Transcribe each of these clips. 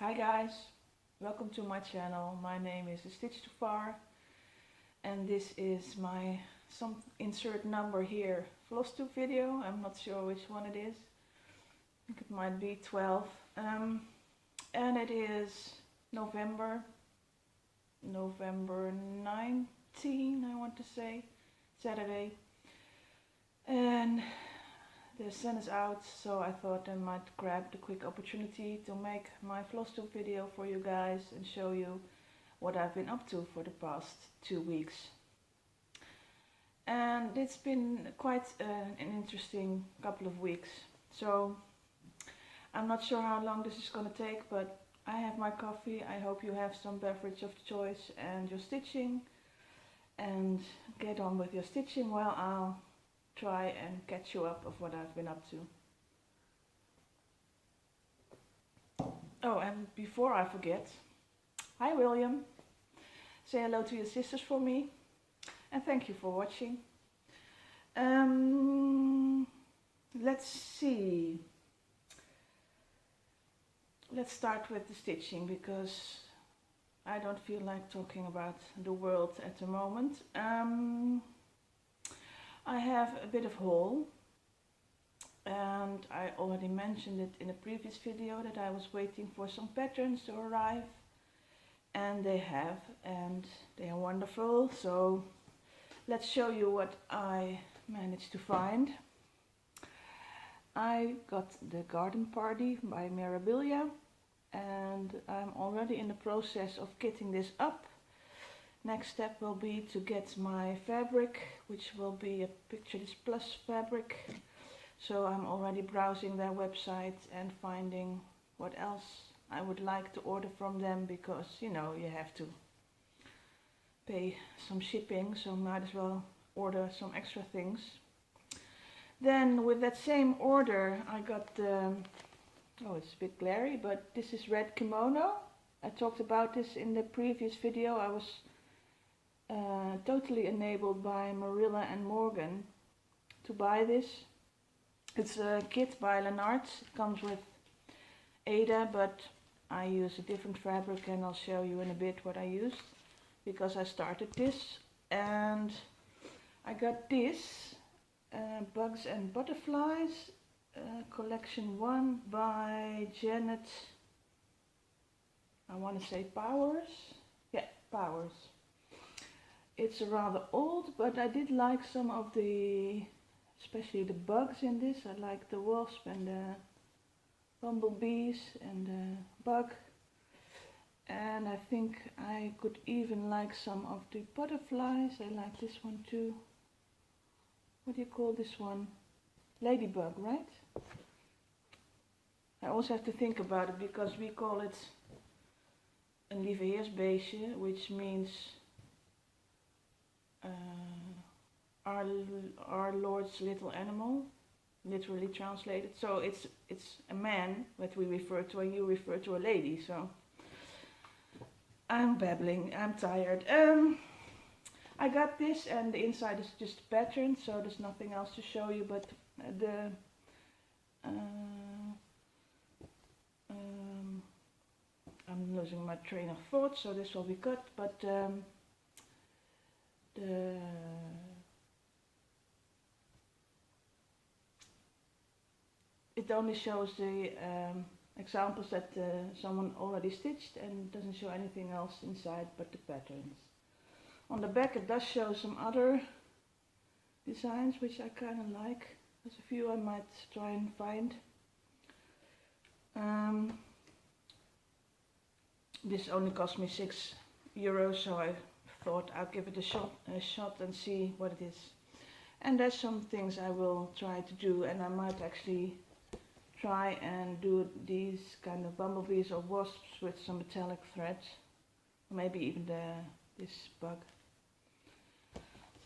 Hi guys, welcome to my channel. My name is Stitch Too Far and this is my some insert number here Flosstube video. I'm not sure which one it is. I think it might be 12. And it is November 19, I want to say, Saturday. And the sun is out, so I thought I might grab the quick opportunity to make my Flosstube video for you guys and show you what I've been up to for the past 2 weeks. And it's been quite an interesting couple of weeks. So I'm not sure how long this is going to take, but I have my coffee. I hope you have some beverage of choice and you're stitching. And get on with your stitching while I'll try and catch you up of what I've been up to. Oh, and before I forget, hi William, say hello to your sisters for me and thank you for watching. Let's see, let's start with the stitching because I don't feel like talking about the world at the moment. I have a bit of haul, and I already mentioned it in a previous video that I was waiting for some patterns to arrive, and they have, and they are wonderful. So let's show you what I managed to find. I got the Garden Party by Mirabilia, and I'm already in the process of kitting this up. Next step will be to get my fabric, which will be a Picture This Plus fabric. So I'm already browsing their website and finding what else I would like to order from them, because you know you have to pay some shipping, so might as well order some extra things. Then with that same order I got the, oh it's a bit glary, but this is red kimono. I talked about this in the previous video. I was totally enabled by Marilla and Morgan to buy this. It's a kit by Lanarte. It comes with Ada, but I use a different fabric and I'll show you in a bit what I used because I started this. And I got this Bugs and Butterflies collection 1 by Janet, I want to say Powers. Yeah, Powers. It's rather old, but I did like some of the, especially the bugs in this. I like the wasp and the bumblebees and the bug. And I think I could even like some of the butterflies. I like this one too. What do you call this one? Ladybug, right? I also have to think about it because we call it een lieveheersbeestje, which means our Lord's little animal, literally translated. So it's a man that we refer to, and you refer to a lady. So I'm babbling, I'm tired. I got this, and the inside is just a pattern, so there's nothing else to show you. But the I'm losing my train of thought, so this will be cut. But it only shows the examples that someone already stitched and doesn't show anything else inside but the patterns. On the back it does show some other designs which I kind of like. There's a few I might try and find. This only cost me €6, so I thought I'll give it a shot and see what it is. And there's some things I will try to do, and I might actually try and do these kind of bumblebees or wasps with some metallic threads, or maybe even this bug.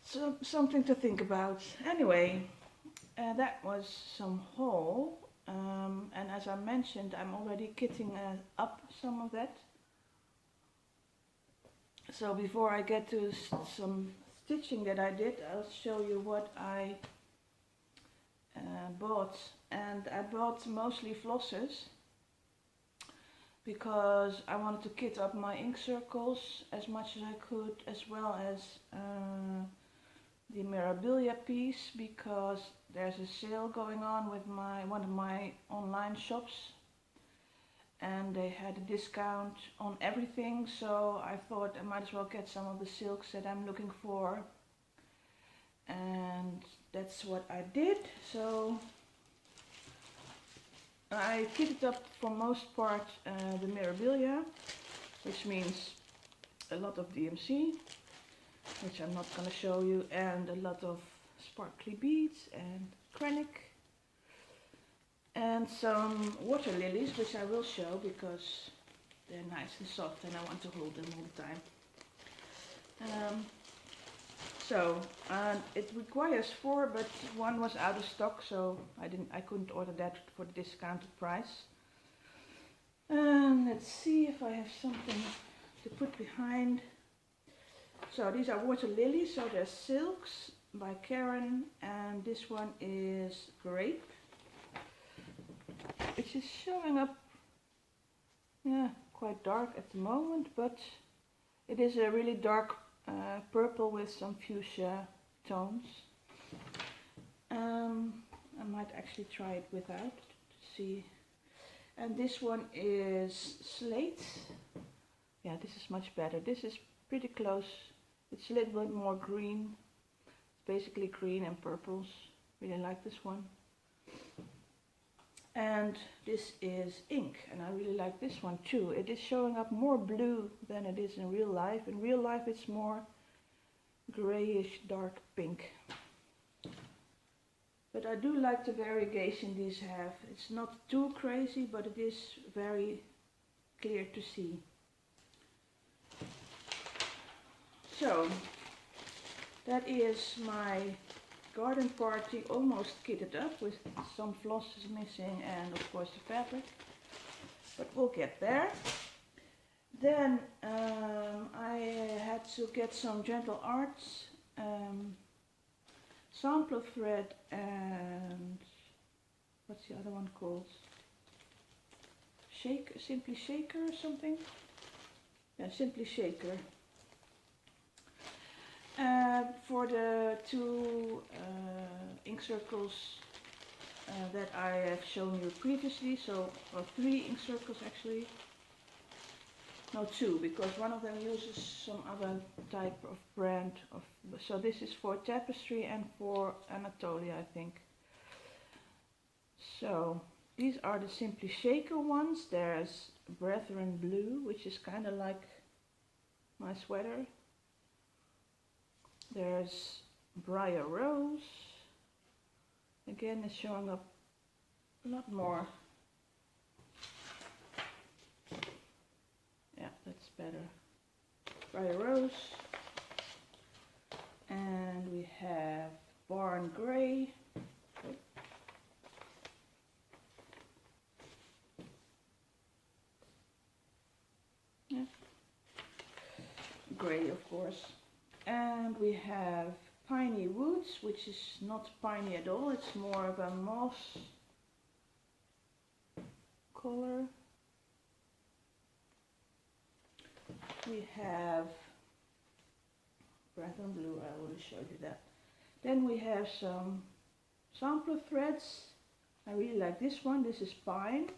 So something to think about. Anyway, that was some haul, and as I mentioned, I'm already kitting up some of that. So before I get to some stitching that I did, I'll show you what I bought. And I bought mostly flosses because I wanted to kit up my ink circles as much as I could, as well as the Mirabilia piece, because there's a sale going on with one of my online shops, and they had a discount on everything, so I thought I might as well get some of the silks that I'm looking for, and that's what I did. So I kitted up for most part the Mirabilia, which means a lot of DMC, which I'm not going to show you, and a lot of sparkly beads and acrylic, and some water lilies, which I will show because they're nice and soft and I want to hold them all the time. It requires 4, but one was out of stock, so I couldn't order that for the discounted price. Let's see if I have something to put behind. So these are water lilies, so they're silks by Karen, and this one is grape, which is showing up, yeah, quite dark at the moment, but it is a really dark purple with some fuchsia tones. I might actually try it without to see. And this one is slate. Yeah, this is much better. This is pretty close. It's a little bit more green. It's basically green and purples. Really like this one. And this is ink, and I really like this one too. It is showing up more blue than it is in real life. In real life it's more grayish dark pink. But I do like the variegation these have. It's not too crazy, but it is very clear to see. So that is my garden party almost kitted up, with some flosses missing and of course the fabric, but we'll get there. Then I had to get some gentle arts, sampler thread, and what's the other one called? Simply Shaker or something? Yeah, Simply Shaker. For the 2 ink circles that I have shown you previously, so, or 3 ink circles actually, no 2, because one of them uses some other type of brand of, so this is for Tapestry and for Anatolia, I think. So these are the Simply Shaker ones. There's Brethren Blue, which is kind of like my sweater. There's Briar Rose, again it's showing up a lot more. Yeah, that's better. Briar Rose, and we have Barn Grey. Yeah. Grey, of course. And we have Piney Woods, which is not piney at all, it's more of a moss color. We have Brethren Blue, I already showed you that. Then we have some sampler threads. I really like this one. This is Pine,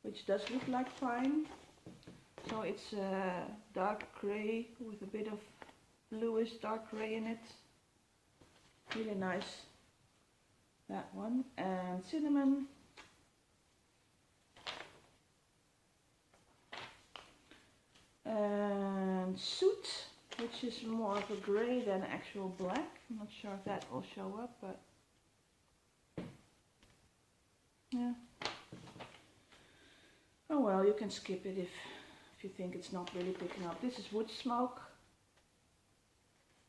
which does look like pine. So it's dark grey with a bit of bluish dark grey in it. Really nice, that one. And Cinnamon. And Soot, which is more of a grey than actual black. I'm not sure if that will show up, but yeah. Oh well, you can skip it if you think it's not really picking up. This is Wood Smoke.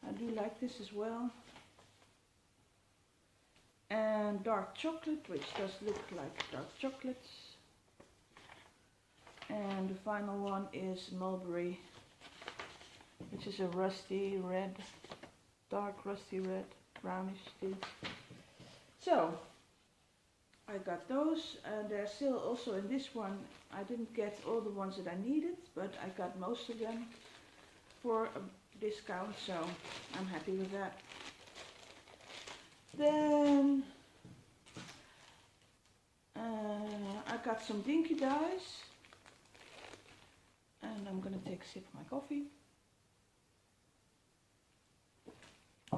I do like this as well. And Dark Chocolate, which does look like dark chocolates. And the final one is Mulberry, which is a rusty red, dark rusty red, brownish tint. So I got those, and they're still also in this one. I didn't get all the ones that I needed, but I got most of them for a discount, so I'm happy with that. Then I got some Dinky Dyes, and I'm gonna take a sip of my coffee.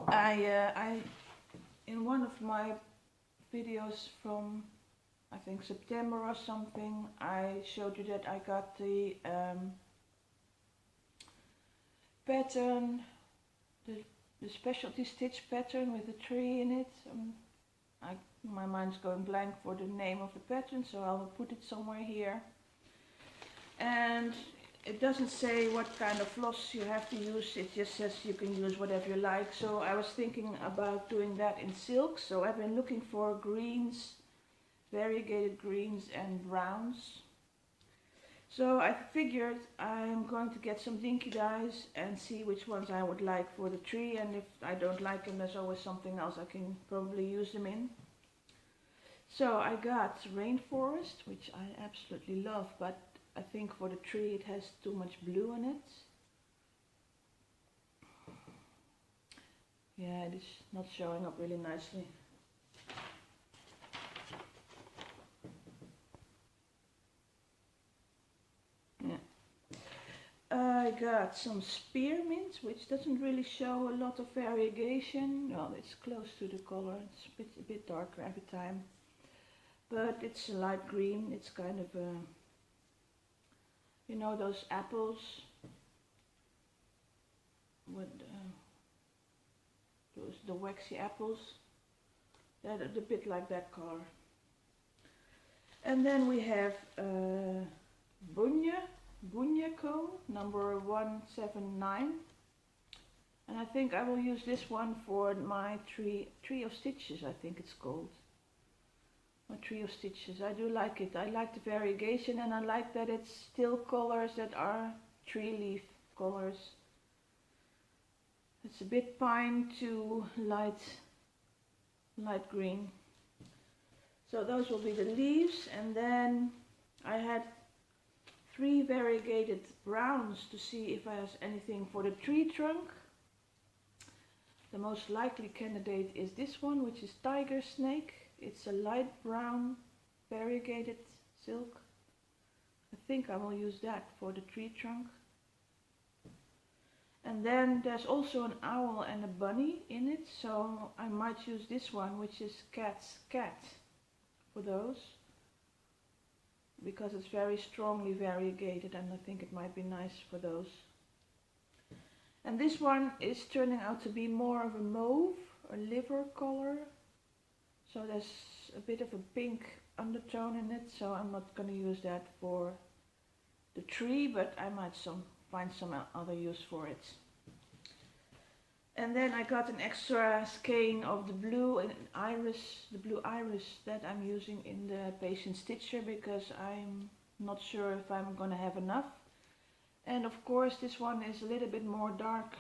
I in one of my videos from I think September or something, I showed you that I got the pattern, the specialty stitch pattern with a tree in it. My mind's going blank for the name of the pattern, so I'll put it somewhere here. And it doesn't say what kind of floss you have to use, it just says you can use whatever you like. So I was thinking about doing that in silk, so I've been looking for greens, variegated greens and browns. So I figured I'm going to get some Dinky Dyes and see which ones I would like for the tree, and if I don't like them, there's always something else I can probably use them in. So I got Rainforest, which I absolutely love, but I think for the tree it has too much blue in it. Yeah, it is not showing up really nicely. Yeah. I got some spearmint, which doesn't really show a lot of variegation. Well, it's close to the color, it's a bit darker every time. But it's a light green, it's kind of a, you know, those apples with the waxy apples. They're a bit like that color. And then we have Bunya comb number 179. And I think I will use this one for my tree of stitches, I think it's called. My tree of stitches. I do like it. I like the variegation, and I like that it's still colors that are tree leaf colors. It's a bit pine to light green. So those will be the leaves, and then I had 3 variegated browns to see if I have anything for the tree trunk. The most likely candidate is this one, which is Tiger Snake. It's a light brown variegated silk. I think I will use that for the tree trunk. And then there's also an owl and a bunny in it, so I might use this one, which is Cat's Cat, for those. Because it's very strongly variegated, and I think it might be nice for those. And this one is turning out to be more of a mauve or liver color. So there's a bit of a pink undertone in it, so I'm not going to use that for the tree, but I might find some other use for it. And then I got an extra skein of the blue iris that I'm using in the patient stitcher, because I'm not sure if I'm going to have enough. And of course this one is a little bit more dark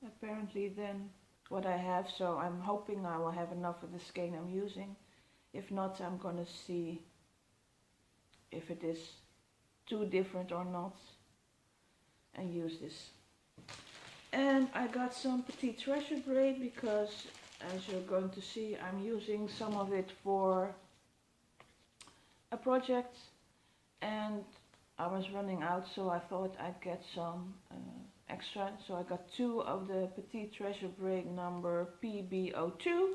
apparently than what I have, so I'm hoping I will have enough of the skein I'm using. If not, I'm gonna see if it is too different or not and use this. And I got some Petite Treasure braid, because as you're going to see, I'm using some of it for a project and I was running out, so I thought I'd get some extra. So I got 2 of the Petite Treasure braid number PB02.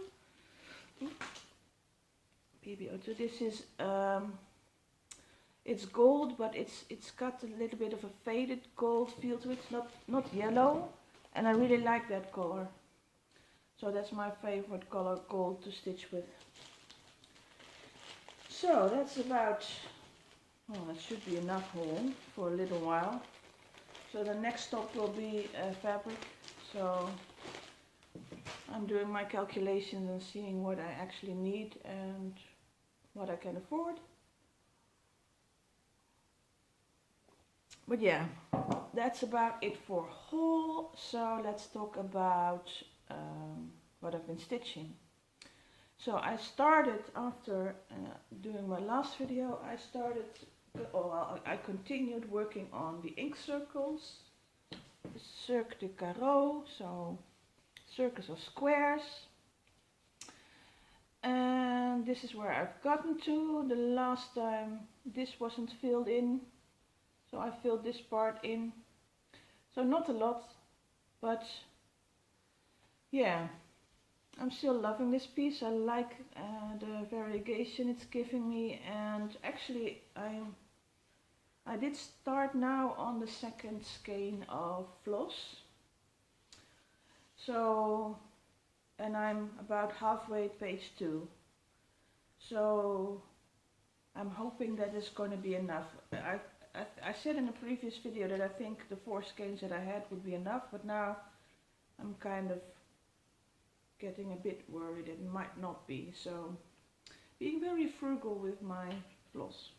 PB02. This is it's gold, but it's got a little bit of a faded gold feel to it. It's not yellow, and I really like that color. So that's my favorite color, gold, to stitch with. So that's about, well, that should be enough haul for a little while. So the next stop will be fabric. So I'm doing my calculations and seeing what I actually need and what I can afford. But yeah, that's about it for haul. So let's talk about what I've been stitching. So I started after doing my last video, I continued working on the ink circles, Cirques de carreaux, so circles of squares. And this is where I've gotten to. The last time this wasn't filled in, so I filled this part in. So not a lot, but yeah, I'm still loving this piece. I like the variegation it's giving me, and actually I did start now on the second skein of Floss. So, and I'm about halfway page 2. So I'm hoping that it's going to be enough. I said in a previous video that I think the 4 skeins that I had would be enough, but now I'm kind of getting a bit worried it might not be. So being very frugal with my floss.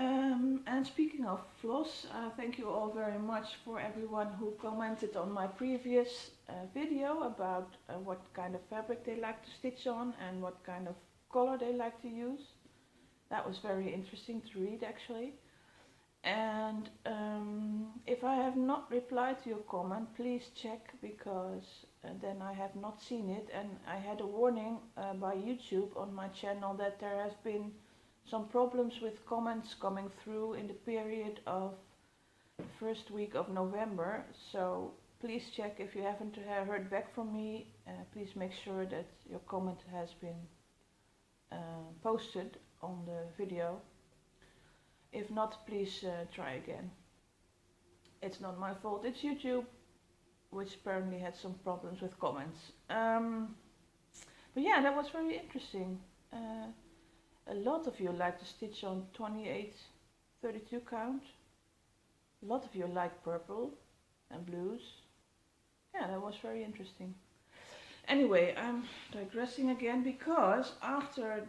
And speaking of floss, thank you all very much for everyone who commented on my previous video about what kind of fabric they like to stitch on and what kind of color they like to use. That was very interesting to read actually. And if I have not replied to your comment, please check, because then I have not seen it, and I had a warning by YouTube on my channel that there has been some problems with comments coming through in the period of the first week of November. So please check if you haven't heard back from me. Please make sure that your comment has been posted on the video. If not, please try again. It's not my fault, it's YouTube, which apparently had some problems with comments. But yeah, that was very interesting. A lot of you like to stitch on 28-32 count. A lot of you like purple and blues. Yeah, that was very interesting. Anyway, I'm digressing again, because after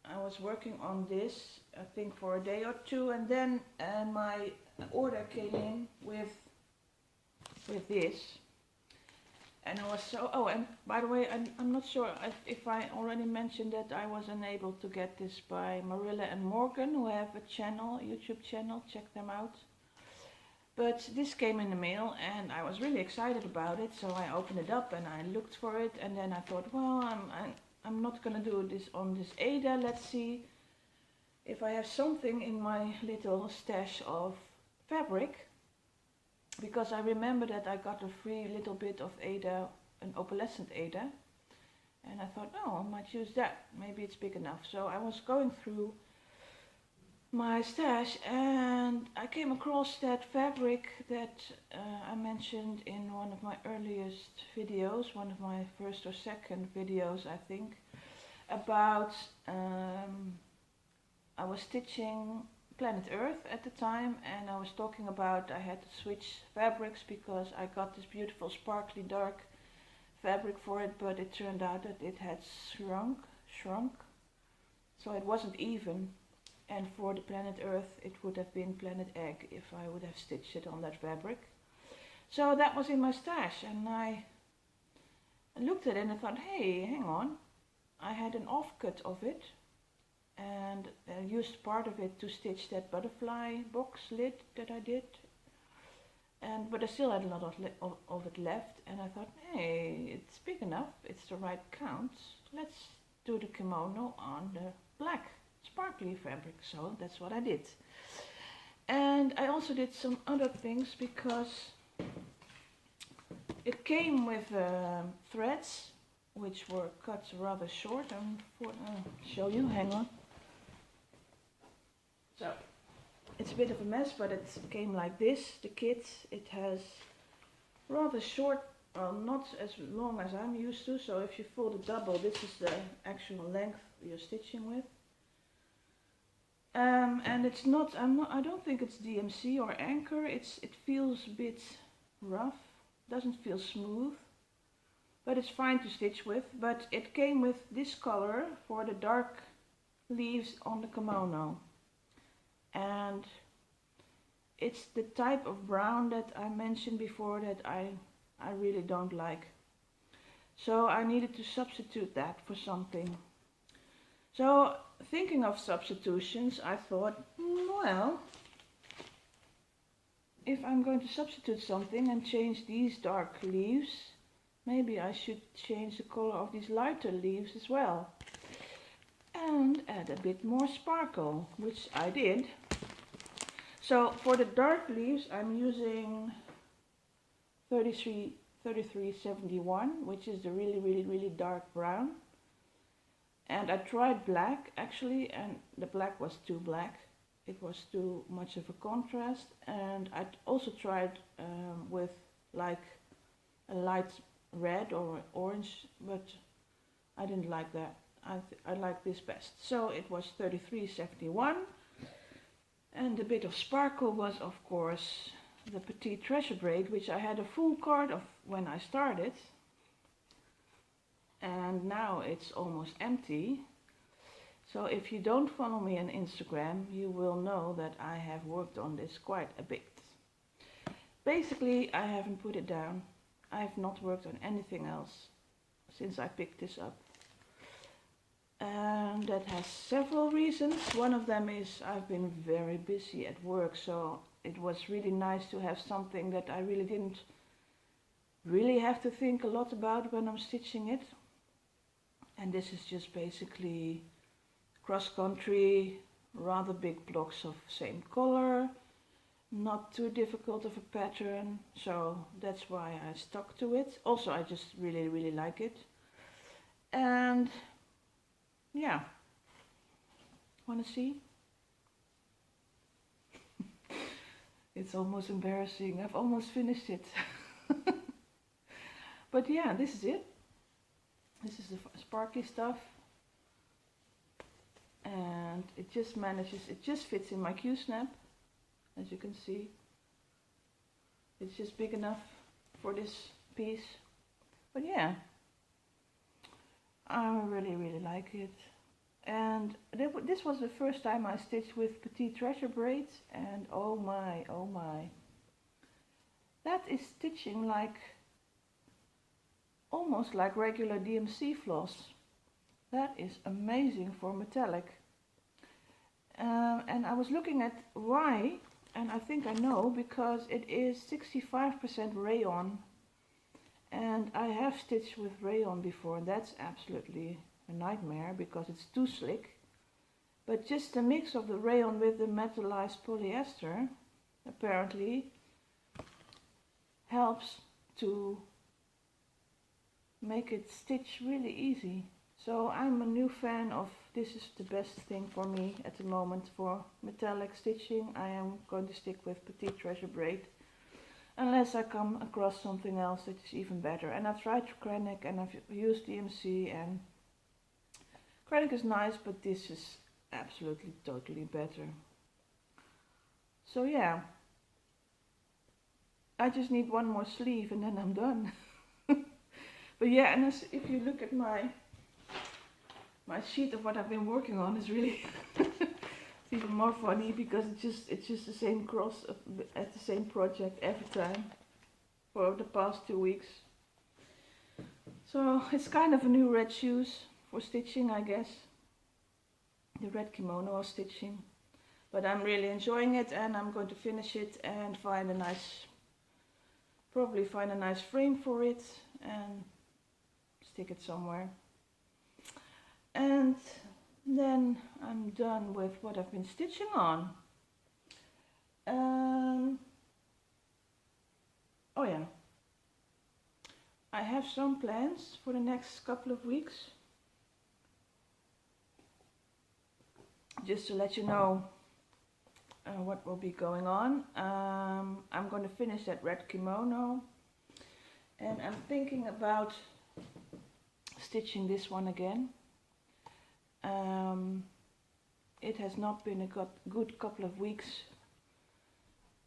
I was working on this, I think for a day or two, and then my order came in with this. And I was so, oh, and by the way, I'm not sure if I already mentioned that I was unable to get this by Marilla and Morgan, who have a channel, YouTube channel, check them out. But this came in the mail and I was really excited about it, so I opened it up and I looked for it, and then I thought, well, I'm not gonna do this on this Ada, let's see if I have something in my little stash of fabric. Because I remember that I got a free little bit of Ada, an opalescent Ada, and I thought, oh, I might use that, maybe it's big enough. So I was going through my stash and I came across that fabric that I mentioned in one of my earliest videos, one of my first or second videos I think, about I was stitching Planet Earth at the time, and I was talking about I had to switch fabrics because I got this beautiful sparkly dark fabric for it, but it turned out that it had shrunk, so it wasn't even, and for the Planet Earth it would have been Planet Egg if I would have stitched it on that fabric. So that was in my stash, and I looked at it and I thought, hey, hang on, I had an offcut of it, and used part of it to stitch that butterfly box lid that I did, but I still had a lot of it left, and I thought, hey, it's big enough, it's the right count, let's do the kimono on the black sparkly fabric. So that's what I did. And I also did some other things, because it came with threads which were cut rather short. I'll show you, hang on. So it's a bit of a mess, but it came like this, the kit. It has rather short, not as long as I'm used to, so if you fold it double, this is the actual length you're stitching with. And it's not, I don't think it's DMC or anchor, it feels a bit rough, doesn't feel smooth, but it's fine to stitch with. But it came with this color for the dark leaves on the kimono. And it's the type of brown that I mentioned before that I really don't like. So I needed to substitute that for something. So thinking of substitutions, I thought, well, if I'm going to substitute something and change these dark leaves, maybe I should change the color of these lighter leaves as well. And add a bit more sparkle, which I did. So for the dark leaves I'm using 3371, which is the really dark brown. And I tried black actually, and the black was too black. It was too much of a contrast. And I also tried with like a light red or orange, but I didn't like that. I like this best. So it was 3371. And a bit of sparkle was of course the Petite Treasure Braid, which I had a full card of when I started. And now it's almost empty. So if you don't follow me on Instagram, you will know that I have worked on this quite a bit. Basically, I haven't put it down. I have not worked on anything else since I picked this up. And that has several reasons. One of them is I've been very busy at work, so it was really nice to have something that I really didn't have to think a lot about when I'm stitching it. And this is just basically cross-country, rather big blocks of same color, not too difficult of a pattern, so that's why I stuck to it. Also, I just really like it. And yeah, wanna see? It's almost embarrassing. I've almost finished it. But yeah, this is it. This is the sparkly stuff. And it just fits in my Q-snap, as you can see. It's just big enough for this piece. But yeah, I really like it. And this was the first time I stitched with Petite Treasure braids, and oh my, that is stitching like almost like regular DMC floss. That is amazing for metallic. And I was looking at why, and I think I know, because it is 65% rayon. And I have stitched with rayon before, and that's absolutely a nightmare because it's too slick. But just the mix of the rayon with the metallized polyester apparently helps to make it stitch really easy. So I'm a new fan of, this is the best thing for me at the moment for metallic stitching. I am going to stick with Petite Treasure braid, unless I come across something else that is even better. And I've tried Krennic and I've used DMC, and Krennic is nice, but this is absolutely totally better. So yeah, I just need one more sleeve and then I'm done. But yeah, and if you look at my sheet of what I've been working on, is really it's even more funny because it's just the same cross at the same project every time for the past 2 weeks. So it's kind of a new red shoes for stitching, I guess. The red kimono stitching. But I'm really enjoying it, and I'm going to finish it and probably find a nice frame for it and stick it somewhere. And then I'm done with what I've been stitching on. Oh yeah, I have some plans for the next couple of weeks. Just to let you know what will be going on. I'm going to finish that red kimono, and I'm thinking about stitching this one again. It has not been a good couple of weeks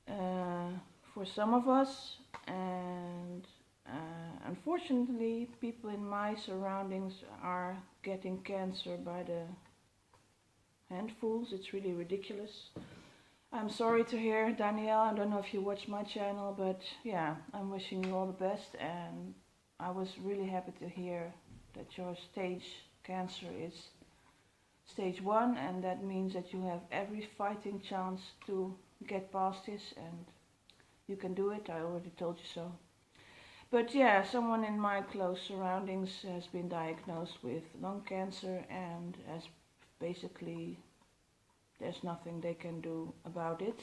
for some of us, and unfortunately people in my surroundings are getting cancer by the handfuls. It's really ridiculous. I'm sorry to hear, Danielle. I don't know if you watch my channel, but yeah, I'm wishing you all the best, and I was really happy to hear that your stage cancer is stage 1, and that means that you have every fighting chance to get past this, and you can do it. I already told you so. But yeah, someone in my close surroundings has been diagnosed with lung cancer, and as basically there's nothing they can do about it.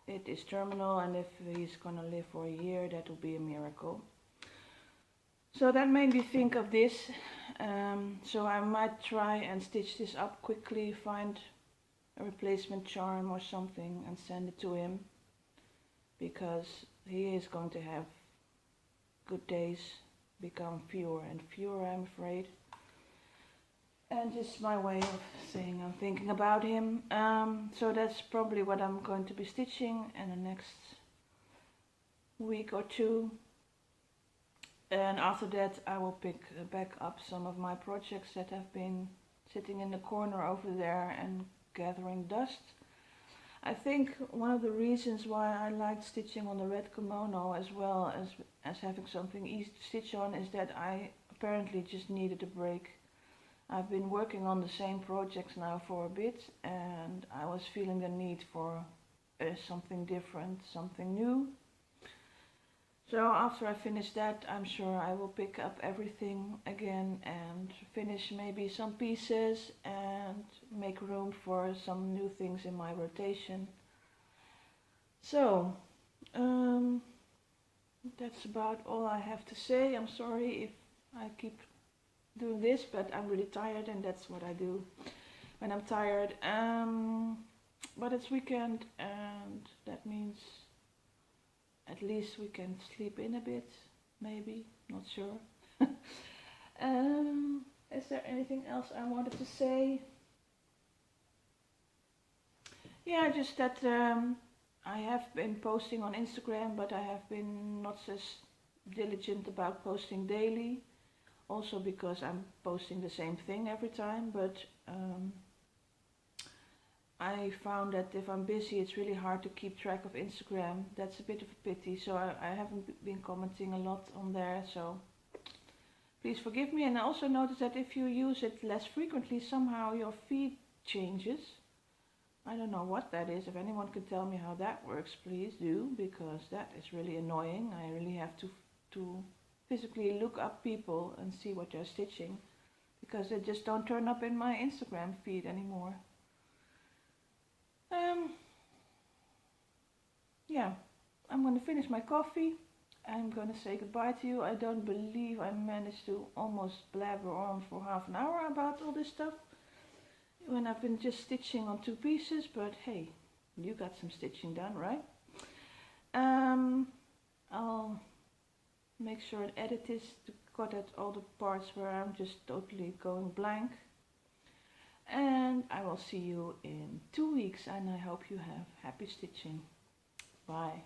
It is terminal, and if he's gonna live for a year, that will be a miracle. So that made me think of this. So I might try and stitch this up quickly, find a replacement charm or something and send it to him, because he is going to have good days become fewer and fewer, I'm afraid. And just my way of saying I'm thinking about him. So that's probably what I'm going to be stitching in the next week or two. And after that I will pick back up some of my projects that have been sitting in the corner over there and gathering dust. I think one of the reasons why I liked stitching on the red kimono as well as having something easy to stitch on is that I apparently just needed a break. I've been working on the same projects now for a bit, and I was feeling the need for something different, something new. So after I finish that, I'm sure I will pick up everything again and finish maybe some pieces and make room for some new things in my rotation. So that's about all I have to say. I'm sorry if I keep doing this, but I'm really tired, and that's what I do when I'm tired. But it's weekend, and that means at least we can sleep in a bit, maybe, not sure. Is there anything else I wanted to say? Yeah, just that I have been posting on Instagram, but I have been not as diligent about posting daily. Also because I'm posting the same thing every time, but I found that if I'm busy it's really hard to keep track of Instagram. That's a bit of a pity, so I haven't been commenting a lot on there, so please forgive me. And I also noticed that if you use it less frequently, somehow your feed changes. I don't know what that is. If anyone could tell me how that works, please do, because that is really annoying. I really have to physically look up people and see what they're stitching, because they just don't turn up in my Instagram feed anymore. Yeah, I'm going to finish my coffee. I'm going to say goodbye to you. I don't believe I managed to almost blabber on for half an hour about all this stuff when I've been just stitching on 2 pieces, but hey, you got some stitching done, right? I'll make sure and edit this to cut out all the parts where I'm just totally going blank. And I will see you in 2 weeks, and I hope you have happy stitching. Bye.